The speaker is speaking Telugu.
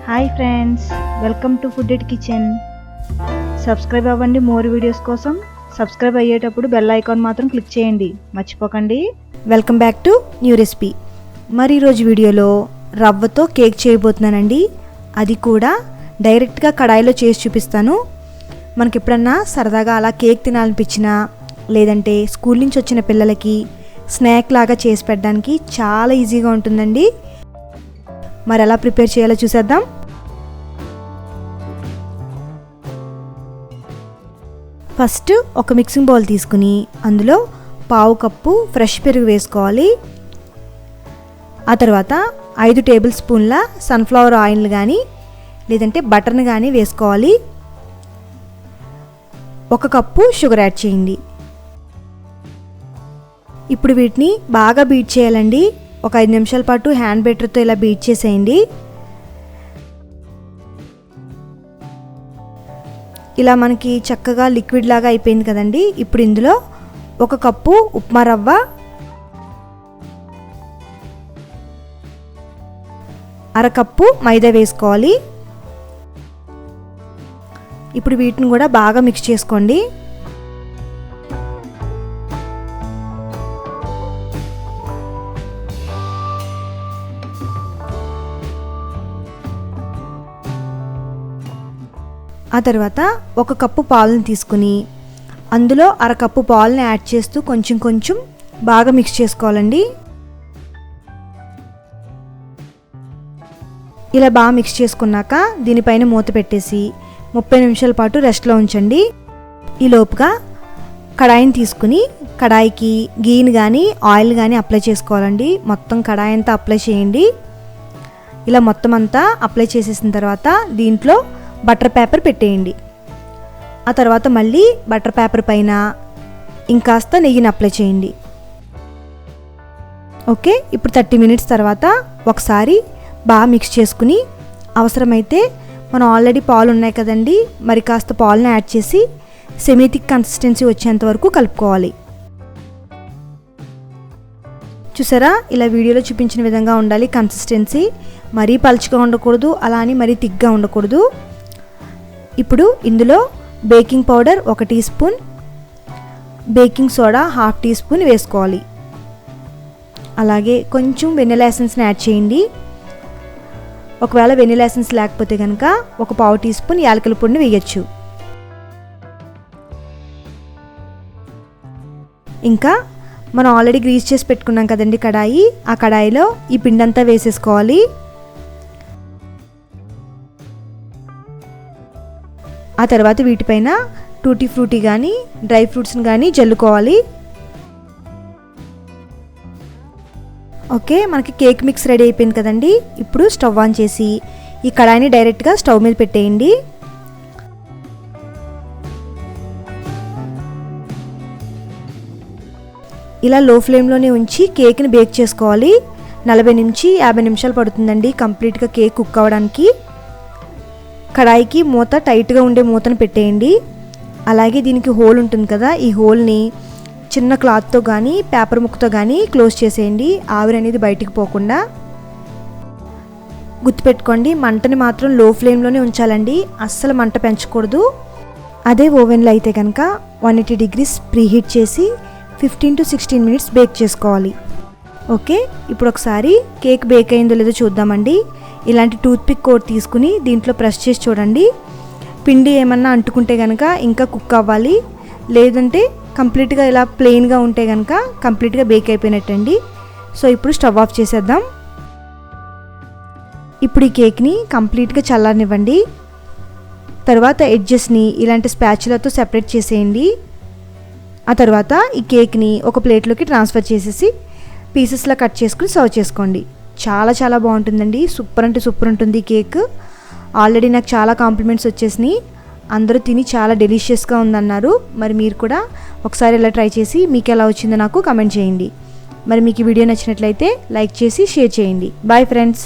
Hi friends, welcome to food at kitchen. Subscribe అవ్వండి మోర్ వీడియోస్ కోసం. సబ్స్క్రైబ్ అయ్యేటప్పుడు బెల్ ఐకాన్ మాత్రం క్లిక్ చేయండి, మర్చిపోకండి. Welcome back to new recipe. మరి ఈరోజు వీడియోలో రవ్వతో కేక్ చేయబోతున్నానండి. అది కూడా డైరెక్ట్గా కడాయిలో చేసి చూపిస్తాను. మనకి ఎప్పుడన్నా సరదాగా అలా కేక్ తినాలనిపించినా, లేదంటే స్కూల్ నుంచి వచ్చిన పిల్లలకి స్నాక్ లాగా చేసి పెట్టడానికి చాలా ఈజీగా ఉంటుందండి. మరి ఎలా ప్రిపేర్ చేయాలో చూసేద్దాం. ఫస్ట్ ఒక మిక్సింగ్ బౌల్ తీసుకుని అందులో పావు కప్పు ఫ్రెష్ పెరుగు వేసుకోవాలి. ఆ తర్వాత 5 టేబుల్ స్పూన్ల సన్ఫ్లవర్ ఆయిల్ కానీ లేదంటే బటర్ని కానీ వేసుకోవాలి. 1 కప్పు షుగర్ యాడ్ చేయండి. ఇప్పుడు వీటిని బాగా బీట్ చేయాలండి. ఒక 5 నిమిషాల పాటు హ్యాండ్ బీటర్తో ఇలా బీట్ చేసేయండి. ఇలా మనకి చక్కగా లిక్విడ్ లాగా అయిపోయింది కదండి. ఇప్పుడు ఇందులో 1 కప్పు ఉప్మా రవ్వ, 1/2 కప్పు మైదా వేసుకోవాలి. ఇప్పుడు వీటిని కూడా బాగా మిక్స్ చేసుకోండి. ఆ తర్వాత 1 కప్పు పాలను తీసుకుని అందులో 1/2 కప్పు పాలని యాడ్ చేస్తూ కొంచెం కొంచెం బాగా మిక్స్ చేసుకోవాలండి. ఇలా బాగా మిక్స్ చేసుకున్నాక దీనిపైన మూత పెట్టేసి 30 నిమిషాల పాటు రెస్ట్లో ఉంచండి. ఈ లోపుగా కడాయిని తీసుకుని కడాయికి గీని కానీ ఆయిల్ కానీ అప్లై చేసుకోవాలండి. మొత్తం కడాయి అంతా అప్లై చేయండి. ఇలా మొత్తం అంతా అప్లై చేసేసిన తర్వాత దీంట్లో బటర్ పేపర్ పెట్టేయండి. ఆ తర్వాత మళ్ళీ బటర్ పేపర్ పైన ఇంకాస్త నెయ్యిని అప్లై చేయండి. ఓకే, ఇప్పుడు 30 మినిట్స్ తర్వాత ఒకసారి బాగా మిక్స్ చేసుకుని అవసరమైతే మనం ఆల్రెడీ పాలు ఉన్నాయి కదండి, మరి కాస్త పాలను యాడ్ చేసి సెమీ థిక్ కన్సిస్టెన్సీ వచ్చేంత వరకు కలుపుకోవాలి. చూసారా, ఇలా వీడియోలో చూపించిన విధంగా ఉండాలి కన్సిస్టెన్సీ. మరీ పలుచగా ఉండకూడదు, అలా అని మరీ థిక్గా ఉండకూడదు. ఇప్పుడు ఇందులో baking powder 1 teaspoon, baking soda 1/2 teaspoon వేసుకోవాలి. అలాగే కొంచెం వెనిలా ఎసెన్స్ని యాడ్ చేయండి. ఒకవేళ వెనిలా ఎసెన్స్ లేకపోతే కనుక 1/4 టీ స్పూన్ యాలకుల పొడిని వేయచ్చు. ఇంకా మనం ఆల్రెడీ గ్రీస్ చేసి పెట్టుకున్నాం కదండి కడాయి, ఆ కడాయిలో ఈ పిండంతా వేసేసుకోవాలి. ఆ తర్వాత వీటిపైన టూటీ ఫ్రూటీ కానీ డ్రై ఫ్రూట్స్ని కానీ జల్లుకోవాలి. ఓకే, మనకి కేక్ మిక్స్ రెడీ అయిపోయింది కదండి. ఇప్పుడు స్టవ్ ఆన్ చేసి ఈ కడాయిని డైరెక్ట్గా స్టవ్ మీద పెట్టేయండి. ఇలా లో ఫ్లేమ్లోనే ఉంచి కేక్ని బేక్ చేసుకోవాలి. 40 నుంచి 50 నిమిషాలు పడుతుందండి కంప్లీట్గా కేక్ కుక్ అవ్వడానికి. కడాయికి మూత టైట్గా ఉండే మూతను పెట్టేయండి. అలాగే దీనికి హోల్ ఉంటుంది కదా, ఈ హోల్ని చిన్న క్లాత్తో కానీ పేపర్ ముక్కతో కానీ క్లోజ్ చేసేయండి, ఆవిరి అనేది బయటికి పోకుండా. గుర్తుపెట్టుకోండి, మంటని మాత్రం లో ఫ్లేమ్లోనే ఉంచాలండి, అస్సలు మంట పెంచకూడదు. అదే ఓవెన్లో అయితే కనుక 180 డిగ్రీస్ ప్రీహీట్ చేసి 15 to 16 మినిట్స్ బేక్ చేసుకోవాలి. ఓకే, ఇప్పుడు ఒకసారి కేక్ బేక్ అయిందో లేదో చూద్దామండి. ఇలాంటి టూత్పిక్ కోట్ తీసుకుని దీంట్లో ప్రెస్ చేసి చూడండి. పిండి ఏమన్నా అంటుకుంటే కనుక ఇంకా కుక్ అవ్వాలి, లేదంటే కంప్లీట్గా ఇలా ప్లెయిన్గా ఉంటే కనుక కంప్లీట్గా బేక్ అయిపోయినట్టండి. సో ఇప్పుడు స్టవ్ ఆఫ్ చేసేద్దాం. ఇప్పుడు ఈ కేక్ని కంప్లీట్గా చల్లారనివ్వండి. తర్వాత ఎడ్జెస్ని ఇలాంటి స్పాచులాతో సెపరేట్ చేసేయండి. ఆ తర్వాత ఈ కేక్ని ఒక ప్లేట్లోకి ట్రాన్స్ఫర్ చేసేసి పీసెస్లా కట్ చేసుకుని సర్వ్ చేసుకోండి. చాలా చాలా బాగుంటుందండి, సూపర్ అంటే సూపర్ ఉంటుంది కేక్. ఆల్రెడీ నాకు చాలా కాంప్లిమెంట్స్ వచ్చేసినాయి, అందరూ తిని చాలా డెలిషియస్గా ఉందన్నారు. మరి మీరు కూడా ఒకసారి ఇలా ట్రై చేసి మీకు ఎలా వచ్చిందో నాకు కమెంట్ చేయండి. మరి మీకు ఈ వీడియో నచ్చినట్లయితే లైక్ చేసి షేర్ చేయండి. Bye friends.